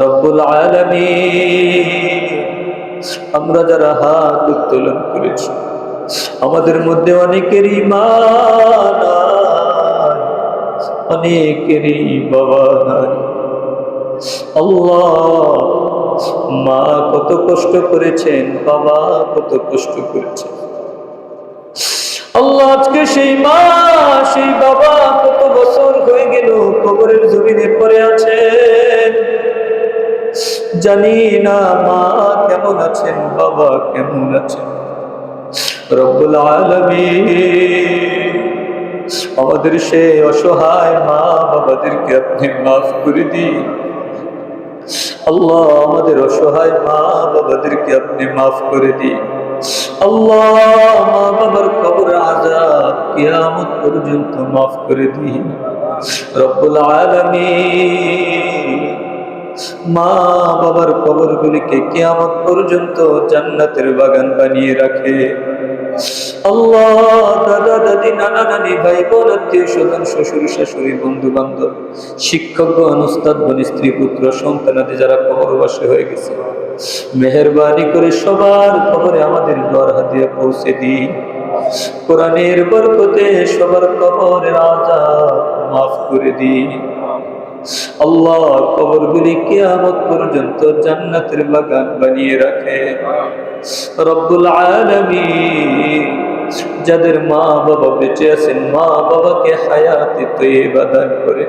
রব্বুল আলামিন, আমরা যারা হাত উত্তোলন করেছি আমাদের মধ্যে অনেকের ঈমান নাই, অনেকেরই বাবা নাই। আল্লাহ, মা কত কষ্ট করেছেন, বাবা কত কষ্ট করেছেন। আল্লাহ, আজকে সেই মা সেই বাবা কত বছর হয়ে গেল কবরের জমিনে পড়ে আছেন। জানি না মা কেমন আছেন, বাবা কেমন আছেন। রব্বুল আলামিন, আমাদের সেই অসহায় মা বাবাদেরকে আপনি মাফ করে দিন। আল্লাহ, আমাদের অসহায় মা বাবাদেরকে আপনি মাফ করে দিন। আল্লাহ, মা বাবার কবর আযাব কিয়ামত পর্যন্ত মাফ করে দিন। রব্বুল আলামিন, মা বাবার কবরগুলিকে কিয়ামত পর্যন্ত জান্নাতের বাগান বানিয়ে রাখে। আল্লাহ, দাদা দাদি নানা নানি ভাই বোন আত্মীয় স্বজন শ্বশুর শাশুড়ি বন্ধু বান্ধব শিক্ষকগণ উস্তাদগণ স্ত্রী পুত্র সন্তানাদি যারা কবরবাসী হয়ে গেছে, মেহেরবানি করে সবার কবরে আমাদের দোয়ার হাদিয়া পৌঁছে দিন। কোরআনের বরকতে সবার কবরের আযাব মাফ করে দিন। আল্লাহ, কবরগুলি কিয়ামত পর্যন্ত জান্নাতের বাগান বানিয়ে রাখে। রব্বুল আলামিন, যাদের মা বাবা বেঁচে আছেন মা বাবাকে হায়াতে তয়্যিবা দান করে।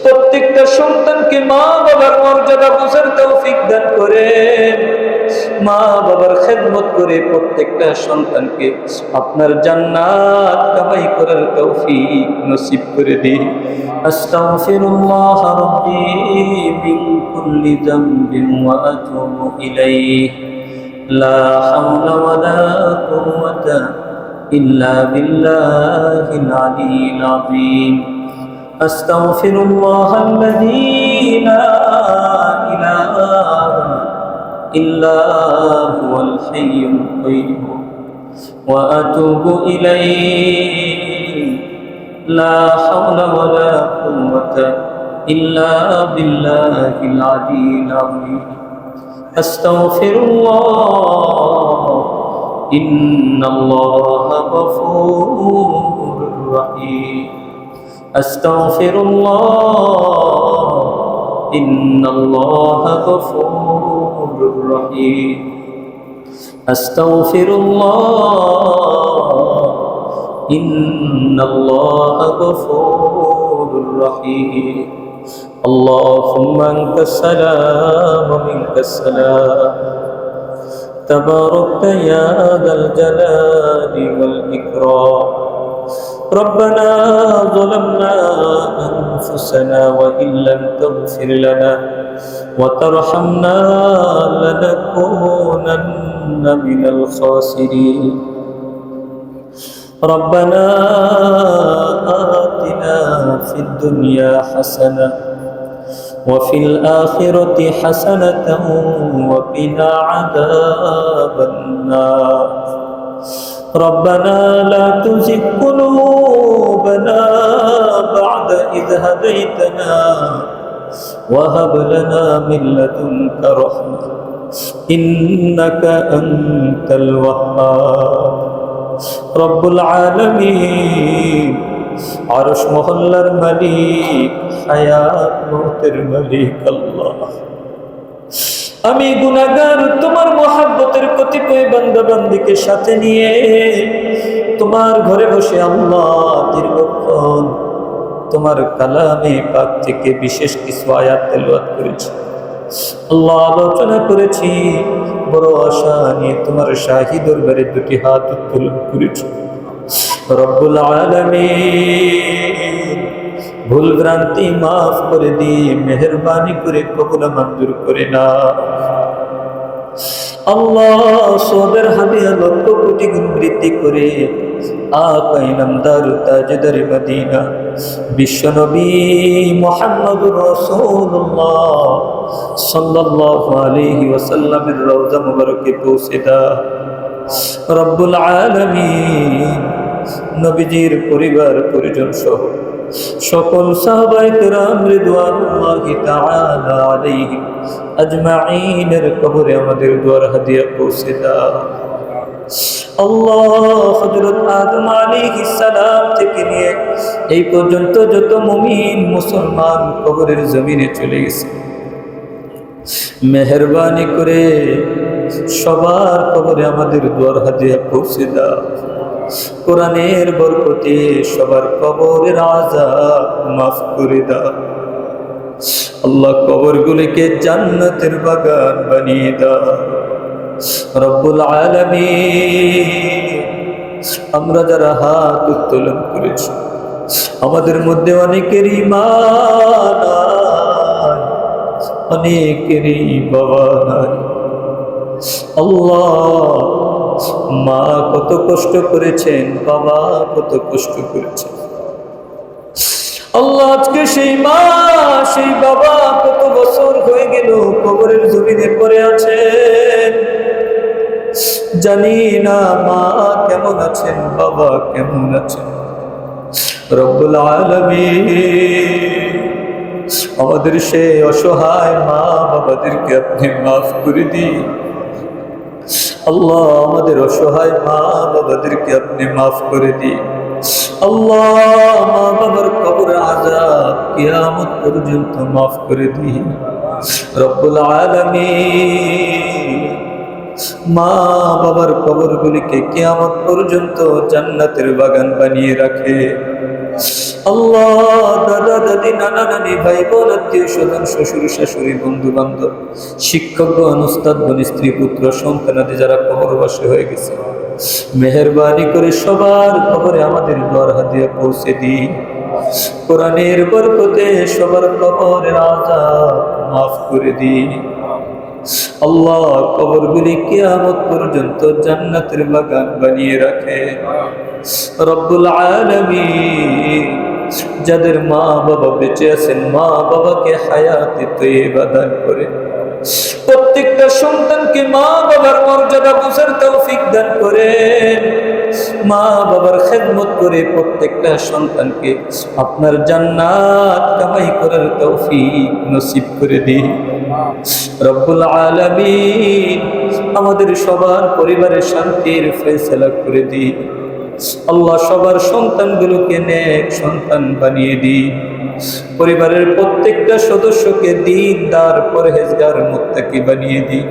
প্রত্যেকটা সন্তানকে মা বাবার মর্যাদা বুঝার তৌফিক দান করে। মা বাবার খেদমত করে প্রত্যেকটা সন্তানকে আপনার জান্নাত কামাই করার তৌফিক নসিব করে দিন। আস্তাগফিরুল্লাহ রাব্বি মিন কুল্লি যামবিন ওয়া আতুবু ইলাইহি লা হাওলা ওয়ালা কুওয়াতা ইল্লা বিল্লাহিল আলিয়্যিল আযীম। আস্তাগফিরুল্লাহাল্লাযী লা ইলাহা ইল্লা হুয়াল হাইয়ুল কাইয়্যুম ওয়া আতুবু ইলাইহি লা হাওলা ওয়ালা কুওয়াতা ইল্লা বিল্লাহিল আলিয়্যিল আযীম। আস্তাগফিরুল্লাহ, ইন্নাল্লাহা গফুরুর রহিম। আস্তাগফিরুল্লাহ, ইন্নাল্লাহা গফুরুর রহিম। আস্তাগফিরুল্লাহ, ইন্নাল্লাহা গফুরুর রহিম। আল্লাহুম্মা আনতাস সালাম ওয়া মিনকাস সালাম, তাবারাকতা ইয়া যাল জালালি ওয়াল ইকরাম। ربنا ظلمنا أنفسنا وإن لم تغفر لنا وترحمنا لنكونن من الخاسرين. ربنا آتنا في الدنيا حسنة وفي الآخرة حسنة وقنا عذاب النار. ربنا لا تزغ قلوبنا بعد إذ هديتنا وهب لنا من لدنك رحمة إنك أنت الوهاب. رب العالمين, আরশ মহল্লার মালিক, হায়াত মউতের মালিক আল্লাহ, আমি গুনাহগার তোমার মহব্বতের কতিপয় বান্দা বান্দীকে সাথে নিয়ে তোমার ঘরে বসে আল্লাহ দীর্ঘক্ষণ তোমার কালামে পাক থেকে বিশেষ কিছু আয়াত তেলাওয়াত করেছি। আল্লাহ, আলোচনা করেছি, বড় আশা নিয়ে তোমার শাহী দরবারে দুটি হাত উত্তোলন করেছি। রব্বুল আলামিন, ভুল ভ্রান্তি মাফ করে দিয়ে মেহেরবানি করে কবুল মঞ্জুর করে না। আল্লাহ, সবের হাদিয়া লক্ষ কোটি গুণ বৃদ্ধি করে আকা ইনামদার তাজদার মদিনা বিশ্বনবী মুহাম্মদুর রাসূলুল্লাহ সাল্লাল্লাহু আলাইহি ওয়াসাল্লামের রওজা মুবারকে পৌঁছে দাও। রব্বুল আলামিন, নবীজির পরিবার পরিজন সহ সকল সাহাবায়ে কেরাম রিদওয়ানুল্লাহি তাআলা আলাইহিম আজমাইনের কবরে আমাদের দোয়ার হাদিয়া পৌঁছে দাও। আল্লাহ, হযরত আদম আলাইহিস সালাম থেকে নিয়ে এই পর্যন্ত যত মুমিন মুসলমান কবরের জমিনে চলে গেছে, মেহেরবানি করে সবার কবরে আমাদের দোয়ার হাদিয়া পৌঁছে দাও। কোরআনের বরকতে সবার কবরের আযাব মাফ করে দাও। আল্লাহ, কবরগুলিকে জান্নাতের বাগান বানিয়ে দাও। রব্বুল আলামিন, আমরা যারা হাত উত্তোলন করেছি, আমাদের মধ্যে অনেকেরই ঈমান নাই, অনেকেরই বাবা নাই। আল্লাহ, মা কত কষ্ট করেছেন, বাবা কত কষ্ট করেছেন। আল্লাহ, আজকে সেই মা সেই বাবা কত বছর হয়ে গেল কবরের জমিনে পড়ে আছেন। জানি না মা কেমন আছেন, বাবা কেমন আছেন। রব্বুল আলামিন, আমাদের সেই অসহায় মা বাবাদেরকে আপনি মাফ করে দিন। আল্লাহ, আমাদের অসহায় মা বাবাদেরকে আপনি মাফ করে দিন। আল্লাহ, মা বাবার কবর আযাব কিয়ামত পর্যন্ত মাফ করে দিন। রব্বুল আলামিন, মা বাবার কবরগুলিকে কিয়ামত পর্যন্ত জান্নাতের বাগান বানিয়ে রাখে। আল্লাহ, দাদা দাদি নানা নানি ভাই বোন আত্মীয় স্বজন শ্বশুর শাশুড়ি বন্ধু বান্ধব শিক্ষকগণ উস্তাদগণ স্ত্রী পুত্র সন্তানাদি যারা কবরবাসী হয়ে গেছে, মেহেরবানি করে সবার কবরে আমাদের দোয়ার হাদিয়া পৌঁছে দিন। কোরআনের বরকতে সবার কবরের আযাব মাফ করে দিন। আল্লাহ, কবরগুলি কিয়ামত পর্যন্ত জান্নাতের বাগান বানিয়ে রাখে। রব্বুল আলামিন, যাদের মা বাবা বেঁচে আছেন, মা বাবাকে হায়াতে তয়্যিবা দান করে। প্রত্যেকটা সন্তানকে মা বাবার মর্যাদা বোঝার তৌফিক দান করেন। মা বাবার খেদমত করে প্রত্যেকটা সন্তানকে আপনার জান্নাত কামাই করার তৌফিক নসিব করে দিন। রব্বুল আলামিন, আমাদের সবার পরিবারের শান্তির ফয়সালা করে দিন। আল্লাহ, সবার সন্তানগুলোকে নেক সন্তান বানিয়ে দিন। পরিবারের প্রত্যেকটা সদস্যকে দ্বীনদার পরহেজগার মুত্তাকি বানিয়ে দিন।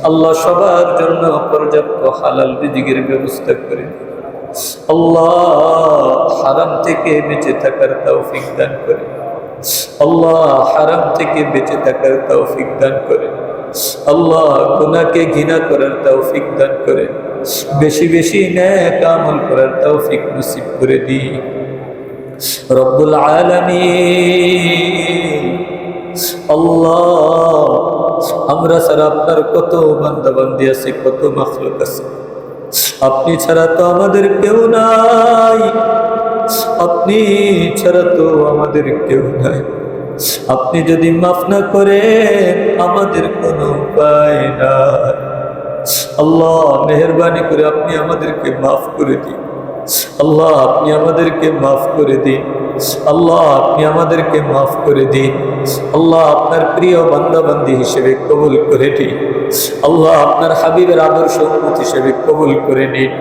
আল্লাহ, সবার জন্য পর্যাপ্ত হালাল রিজিকের ব্যবস্থা করে দিন। আল্লাহ, হারাম থেকে বেঁচে থাকার তৌফিক দান করে। আল্লাহ, হারাম থেকে বেঁচে থাকার তৌফিক দান করে। আল্লাহ, গুনাহকে ঘৃণা করার তৌফিক দান করে। বেশি বেশি নেক আমল করার তৌফিক নসিব করে দিন। রব্বুল আলামিন, আল্লাহ, আমরা ছাড়া আপনার কত বান্দা বান্দি আছে, কত মাখলুক আছে। আপনি ছাড়া তো আমাদের কেউ নাই, আপনি ছাড়া তো আমাদের কেউ নাই। আপনি যদি মাফ না করেন আমাদের কোনো উপায় নাই। আল্লাহ, মেহেরবানি করে আপনি আমাদেরকে মাফ করে দিন। আল্লাহ, আপনি আমাদেরকে মাফ করে দিন। আল্লাহ, আপনি আমাদেরকে মাফ করে দিন। আল্লাহ, আপনার প্রিয় বান্দা বান্দি হিসেবে কবুল করে নিন। আল্লাহ, আপনার হাবিবের আদর্শ উম্মত হিসেবে কবুল করে নিন।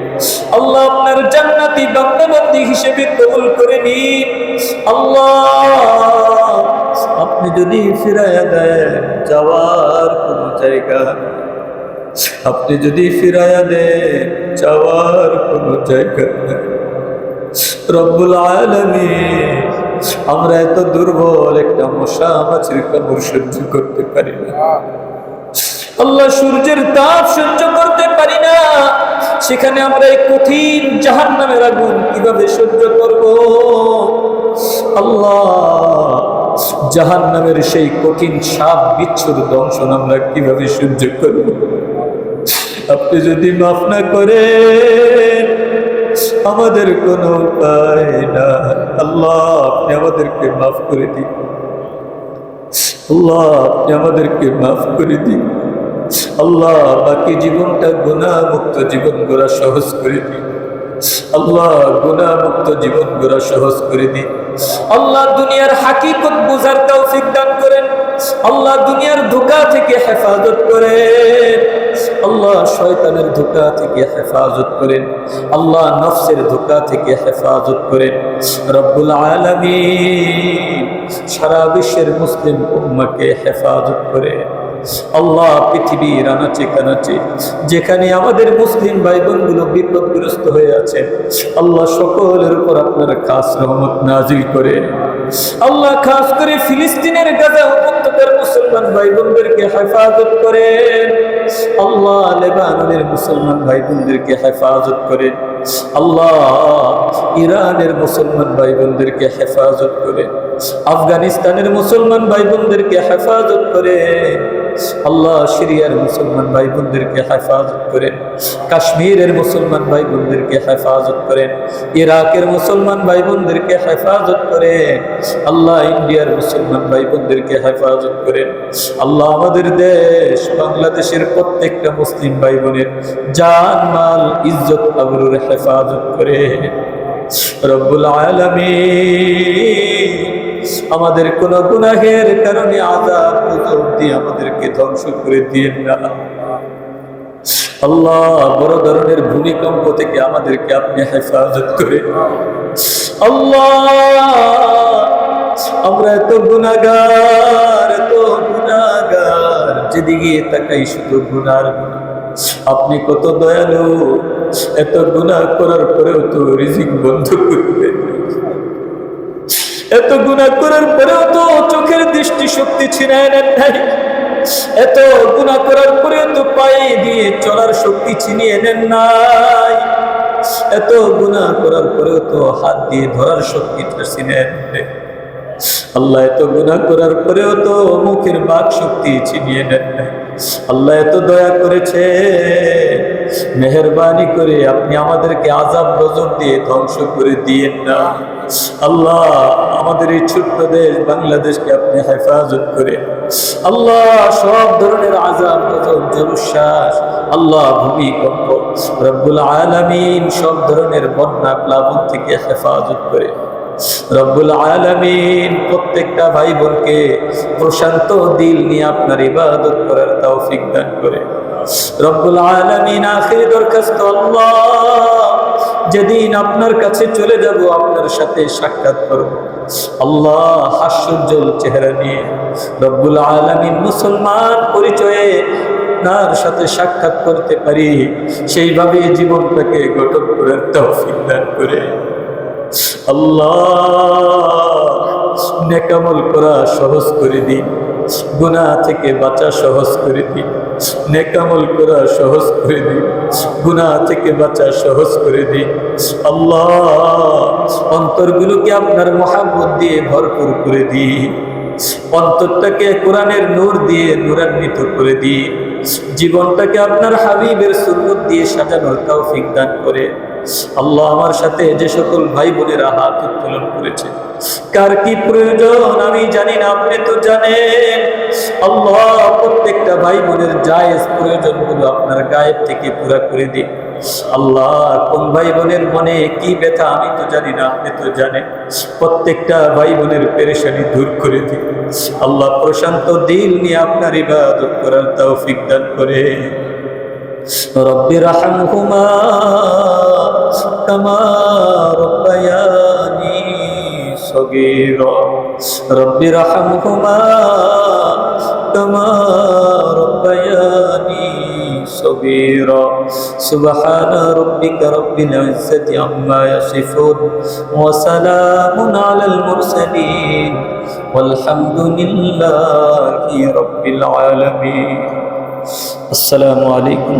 আল্লাহ, আপনার জান্নাতি বান্দা বান্দি হিসেবে কবুল করে নিন। আল্লাহ, আপনি যদি ফিরাইয়া দেন যাওয়ার কোনো জায়গা, আপনি যদি ফিরাইয়া দেন যাওয়ার কোনো জায়গা নেই। রব্বুল আলামিন, আমরা এত দুর্বল, একটা মশা মাছির কামড় সহ্য করতে পারি না। আল্লাহ, সূর্যের তাপ সহ্য করতে পারি না, সেখানে আমরা এই কঠিন জাহান্নামের আগুন কিভাবে সহ্য করব? আল্লাহ, জাহান্নামের সেই কঠিন সাপ বিচ্ছুর দংশন আমরা কিভাবে সহ্য করব? আপনি যদি মাফ না করেন আমাদের কোনো উপায় না। আল্লাহ, আপনি আমাদেরকে মাফ করে দিন। আল্লাহ, আপনি আমাদেরকে মাফ করে দিন। আল্লাহ, বাকি জীবনটা গুনাহ মুক্ত জীবন গড়া সহজ করে দিন। আল্লাহ গুনাহ মুক্ত জীবন গড়া সহজ করে দিন। আল্লাহ দুনিয়ার হাকিকত বুঝার তৌফিক দান করেন। আল্লাহ দুনিয়ার ধোঁকা থেকে হেফাজত করেন। আল্লাহ শয়তানের ধোঁকা থেকে হেফাজত করেন। আল্লাহ নফসের ধোঁকা থেকে হেফাজত করেন। রব্বুল আলামিন সারা বিশ্বের মুসলিম উম্মাহকে হেফাজত করে। আল্লাহ পৃথিবীর আনাচে কানাচে যেখানে আমাদের মুসলিম ভাই বোনগুলো বিপদগ্রস্ত হয়ে আছে, আল্লাহ সকলের উপর আপনার খাস রহমত নাজিল করে। আল্লাহ খাস করে ফিলিস্তিনের গাজা উপত্যকার মুসলমান ভাই বোনদেরকে হেফাজত করেন। আল্লাহ লেবাননের মুসলমান ভাই বোনদেরকে হেফাজত করেন। আল্লাহ ইরানের মুসলমান ভাই বোনদেরকে হেফাজত করেন। আফগানিস্তানের মুসলমান ভাই বোনদেরকে হেফাজত করেন। আল্লাহ সিরিয়ার মুসলমান ভাই বোনদেরকে হেফাজত করেন। কাশ্মীরের মুসলমান ভাই বোনদেরকে হেফাজত করেন। ইরাকের মুসলমান ভাই বোনদেরকে হেফাজত করেন। আল্লাহ ইন্ডিয়ার মুসলমান ভাই বোনদেরকে হেফাজত করেন। আল্লাহ আমাদের দেশ বাংলাদেশের প্রত্যেকটা মুসলিম ভাই বোনের জান মাল ইজ্জত আবরুর হেফাজত করে। রব্বুল আলামিন আমাদের কোন গুনাহের কারণে আযাব গজব দিয়ে আমাদেরকে ধ্বংস করে দিয়েন না। আল্লাহ বড় ধরনের ভূমিকম্প থেকে আমাদেরকে আপনি হেফাজত করে। আল্লাহ আমরা এত গুনাহগার, যেদিকে তাকাই শুধু গুনার গুনাহ। আপনি কত দয়ালু, এত গুনাহ করার পরেও তো রিজিক বন্ধ করবেন। এত গুনাহ করার পরেও তো চোখের দৃষ্টি শক্তি ছিনায় নেন নাই। এত গুনাহ করার পরেও তো পায়ে দিয়ে চলার শক্তি ছিনিয়ে নেন নাই। এত গুনাহ করার পরেও তো হাত দিয়ে ধরার শক্তিটা ছিনিয়ে নেন। আল্লাহ এত গুনাহ করার পরেও তো মুখের বাক শক্তি ছিনিয়ে নেন নাই। আল্লাহ এত দয়া করেছে, মেহেরবানি করে আপনি আমাদেরকে আযাব গজব দিয়ে ধ্বংস করে দিয়েন না। আল্লাহ আমাদের এই ছোট্ট দেশ বাংলাদেশকে আপনি হেফাজত করে। আল্লাহ সব ধরনের আযাব গজব, জলোচ্ছ্বাস, আল্লাহ ভূমিকম্প, রব্বুল আলামিন সব ধরনের বন্যা প্লাবন থেকে হেফাজত করে। রব্বুল আলামিন প্রত্যেকটা ভাই বোনকে প্রশান্ত দিল নিয়ে আপনার ইবাদত করার তৌফিক দান করে। রব্বুল আলামিন আখির দরখাস্ত, আল্লাহ যেদিন আপনার কাছে চলে যাব, আপনার সাথে সাক্ষাৎ করব, আল্লাহ হাস্যোজ্জ্বল চেহারা নিয়ে রব্বুল আলামিন মুসলমান পরিচয়ে আপনার সাথে সাক্ষাৎ করতে পারি, সেইভাবে জীবনটাকে গঠন করার তৌফিক দান করে। আল্লাহ নেকামল করা সহজ করে দিন, গুনাহ থেকে বাঁচা সহজ করে দিন। নেকামল করা সহজ করে দিন, গুনাহ থেকে বাঁচা সহজ করে দিন। আল্লাহ অন্তরগুলোকে আপনার মহব্বত দিয়ে ভরপুর করে দিন। অন্তরটাকে কোরআনের নূর দিয়ে নূরান্বিত করে দিন। জীবনটাকে আপনার হাবিবের সুন্নত দিয়ে সাজানোর তৌফিক দান করে। আল্লাহ আমার সাথে যে সকল ভাই বোনেরা হাত উত্তোলন করেছে, কার কি প্রয়োজন আমি জানি না, আপনি তো জানেন। আল্লাহ প্রত্যেকটা ভাই বোনের জায়েজ প্রয়োজনগুলো আপনার গায়েব থেকে পুরা করে দিন। আল্লাহ কোন ভাই বোনের মনে কি ব্যথা আমি তো জানি না, আপনি তো জানেন। প্রত্যেকটা ভাই বোনের পেরেশানি দূর করে দিন। আল্লাহ প্রশান্ত দিল নিয়ে আপনার ইবাদত করার তৌফিক দান করে। রব্বি রহমহুমা কামা রব্বায়ানি সগীরা। রব্বি রহমহুমা কামা রব্বায়ানি সগীরা। সুবহানা রাব্বিকা রাব্বিল ইজ্জাতি আম্মা ইয়াসিফুন ওয়া সালামুন আলাল মুরসালিন ওয়ালহামদুলিল্লাহি রাব্বিল আলামিন। আসসালামু আলাইকুম।